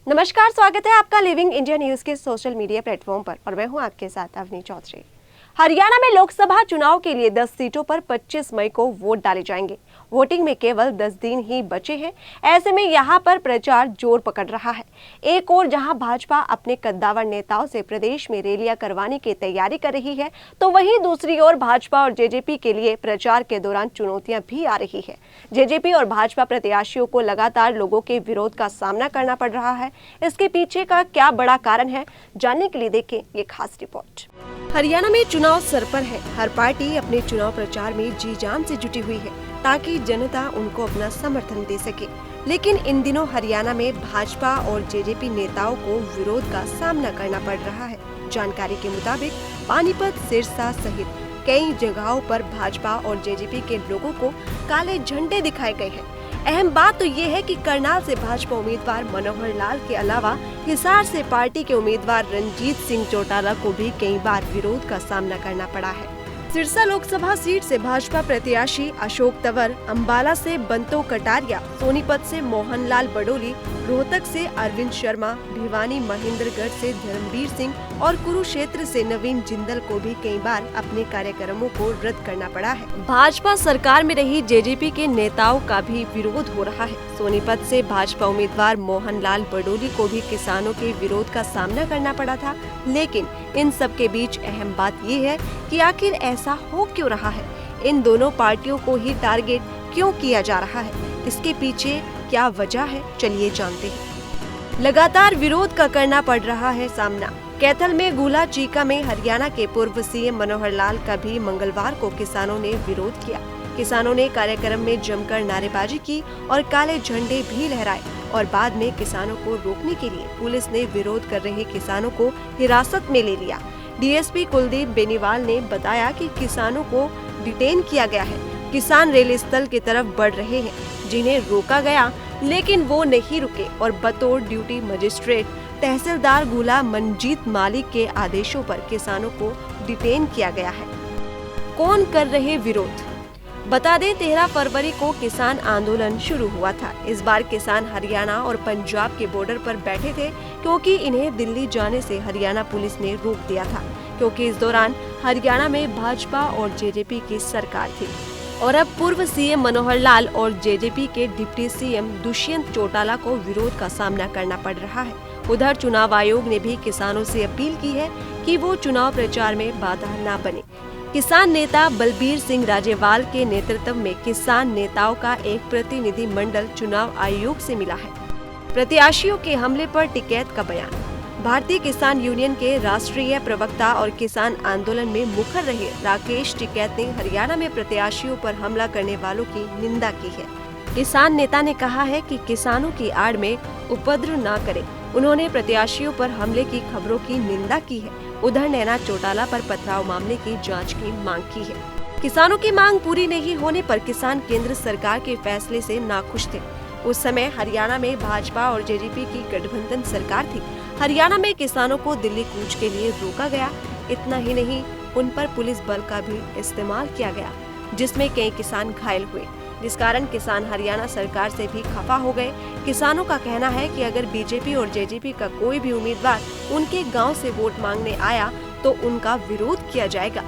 नमस्कार, स्वागत है आपका लिविंग इंडिया न्यूज के सोशल मीडिया प्लेटफॉर्म पर और मैं हूं आपके साथ अवनी चौधरी। हरियाणा में लोकसभा चुनाव के लिए 10 सीटों पर 25 मई को वोट डाले जाएंगे। वोटिंग में केवल 10 दिन ही बचे हैं। ऐसे में यहां पर प्रचार जोर पकड़ रहा है। एक और जहां भाजपा अपने कद्दावर नेताओं से प्रदेश में रैलियां करवाने की तैयारी कर रही है, तो वहीं दूसरी ओर भाजपा और जेजेपी के लिए प्रचार के दौरान चुनौतियां भी आ रही है। जेजेपी और भाजपा प्रत्याशियों को लगातार लोगों के विरोध का सामना करना पड़ रहा है। इसके पीछे का क्या बड़ा कारण है, जानने के लिए देखें ये खास रिपोर्ट। हरियाणा में चुनाव सर पर है। हर पार्टी अपने चुनाव प्रचार में जी जान से जुटी हुई है ताकि जनता उनको अपना समर्थन दे सके। लेकिन इन दिनों हरियाणा में भाजपा और जेजेपी नेताओं को विरोध का सामना करना पड़ रहा है। जानकारी के मुताबिक पानीपत, सिरसा सहित कई जगहों पर भाजपा और जेजेपी के लोगों को काले झंडे दिखाए गए हैं। अहम बात तो ये है कि करनाल से भाजपा उम्मीदवार मनोहर लाल के अलावा हिसार से पार्टी के उम्मीदवार रणजीत सिंह चौटाला को भी कई बार विरोध का सामना करना पड़ा है। सिरसा लोकसभा सीट से भाजपा प्रत्याशी अशोक तंवर, अंबाला से बंतो कटारिया, सोनीपत से मोहनलाल बडोली, रोहतक से अरविंद शर्मा, भिवानी महेंद्रगढ़ से धर्मवीर सिंह और कुरुक्षेत्र से नवीन जिंदल को भी कई बार अपने कार्यक्रमों को रद्द करना पड़ा है। भाजपा सरकार में रही जेजेपी के नेताओं का भी विरोध हो रहा है। सोनीपत से भाजपा उम्मीदवार मोहनलाल बडोली को भी किसानों के विरोध का सामना करना पड़ा था। लेकिन इन सब के बीच अहम बात ये है कि आखिर ऐसा हो क्यों रहा है? इन दोनों पार्टियों को ही टारगेट क्यों किया जा रहा है? इसके पीछे क्या वजह है, चलिए जानते हैं। लगातार विरोध का करना पड़ रहा है सामना। कैथल में गुला चीका में हरियाणा के पूर्व सीएम मनोहर लाल का भी मंगलवार को किसानों ने विरोध किया। किसानों ने कार्यक्रम में जमकर नारेबाजी की और काले झंडे भी लहराए और बाद में किसानों को रोकने के लिए पुलिस ने विरोध कर रहे किसानों को हिरासत में ले लिया। डीएसपी कुलदीप बेनीवाल ने बताया कि किसानों को डिटेन किया गया है। किसान रेल स्थल की तरफ बढ़ रहे हैं, जिन्हें रोका गया, लेकिन वो नहीं रुके और बतौर ड्यूटी मजिस्ट्रेट तहसीलदार गुला मंजीत मालिक के आदेशों पर किसानों को डिटेन किया गया है। कौन कर रहे विरोध? बता दें, 13 फरवरी को किसान आंदोलन शुरू हुआ था। इस बार किसान हरियाणा और पंजाब के बॉर्डर पर बैठे थे क्योंकि इन्हें दिल्ली जाने से हरियाणा पुलिस ने रोक दिया था, क्योंकि इस दौरान हरियाणा में भाजपा और जेजेपी की सरकार थी। और अब पूर्व सीएम मनोहर लाल और जेजेपी के डिप्टी सीएम दुष्यंत चौटाला को विरोध का सामना करना पड़ रहा है। उधर चुनाव आयोग ने भी किसानों से अपील की है कि वो चुनाव प्रचार में बाधा न बने। किसान नेता बलबीर सिंह राजेवाल के नेतृत्व में किसान नेताओं का एक प्रतिनिधि मंडल चुनाव आयोग से मिला है। प्रत्याशियों के हमले पर टिकैत का बयान। भारतीय किसान यूनियन के राष्ट्रीय प्रवक्ता और किसान आंदोलन में मुखर रहे राकेश टिकैत ने हरियाणा में प्रत्याशियों पर हमला करने वालों की निंदा की है। किसान नेता ने कहा है कि किसानों की आड़ में उपद्रव न करें। उन्होंने प्रत्याशियों पर हमले की खबरों की निंदा की है। उधर नैना चौटाला पर पथराव मामले की जांच की मांग की है। किसानों की मांग पूरी नहीं होने पर किसान केंद्र सरकार के फैसले से नाखुश थे। उस समय हरियाणा में भाजपा और जेजेपी की गठबंधन सरकार थी। हरियाणा में किसानों को दिल्ली कूच के लिए रोका गया। इतना ही नहीं, उन पर पुलिस बल का भी इस्तेमाल किया गया, जिसमें कई किसान घायल हुए, जिस कारण किसान हरियाणा सरकार से भी खफा हो गए। किसानों का कहना है कि अगर बीजेपी और जेजेपी का कोई भी उम्मीदवार उनके गांव से वोट मांगने आया तो उनका विरोध किया जाएगा।